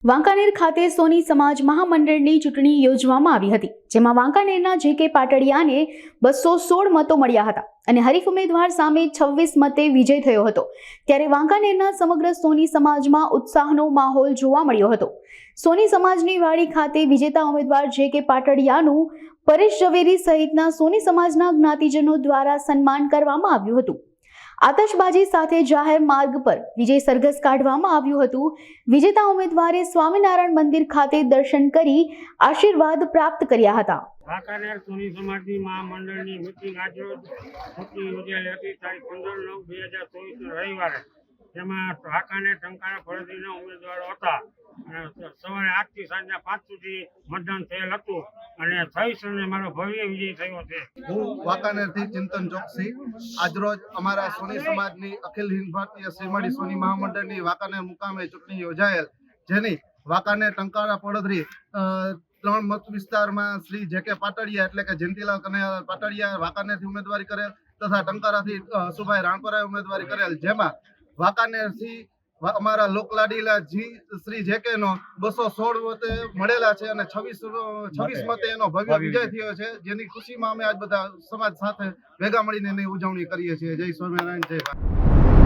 વાંકાનેર ખાતે સોની સમાજ મહામંડળની ચૂંટણી યોજવામાં આવી હતી, જેમાં વાંકાનેરના જે.કે. પાટડિયાને 216 મતો મળ્યા હતા અને હરીફ ઉમેદવાર સામે 26 મતે વિજય થયો હતો। ત્યારે વાંકાનેરના સમગ્ર સોની સમાજમાં ઉત્સાહનો માહોલ જોવા મળ્યો હતો। સોની સમાજની વાડી ખાતે વિજેતા ઉમેદવાર જે.કે. પાટડિયાનું પરેશ ઝવેરી સહિતના સોની સમાજના જ્ઞાતિજનો દ્વારા સન્માન કરવામાં આવ્યું હતું। આતશબાજી સાથે જાહેર માર્ગ પર વિજય સરઘસ કાઢવામાં આવ્યું હતું। વિજેતા ઉમેદવારે સ્વામિનારાયણ મંદિર ખાતે દર્શન કરી આશીર્વાદ પ્રાપ્ત કર્યા હતા। વાંકાનેર સોની સમાજની મહામંડળની મીટિંગ આજરોજ ચૂંટણી યોજાયેલી હતી તારીખ 15/9/2024 રવિવારે। જેમાં વાંકાનેર ટંકારા ફળદરીના ઉમેદવારો હતા અને સવારે 8 થી સાંજના 5 સુધી મતદાન થયેલ હતું અને 26 રને મારો ભવ્ય વિજય થયો છે। હું વાંકાનેરથી ચિંતન ચોકસી આજરોજ અમારા સોની સમાજની અખિલ હિન્દ ભારતીય શ્રીમડી સોની મહામંડળની વાંકાનેર મુકામે ચૂંટણી યોજાયેલ, જેની વાંકાનેર ટંકારા પડધરી 3 મત વિસ્તારમાં શ્રી જે.કે. પાટડિયા એટલે કે જયંતિલાલ કનૈયાલાલ પાટડિયા વાંકાનેરથી ઉમેદવારી કરેલ તથા ટંકારાથી હસુભાઈ રાણપરાએ ઉમેદવારી કરેલ, જેમાં વાંકાનેરથી અમારા લોકલાડીલા શ્રી જે.કે. નો 216 મતે મળેલા છે અને 26 મતે એનો ભવ્ય વિજય થયો છે, જેની ખુશીમાં અમે આજ બધા સમાજ સાથે ભેગા મળીને એની ઉજવણી કરીએ છીએ। જય સ્વામિનારાયણ, જય ભારત।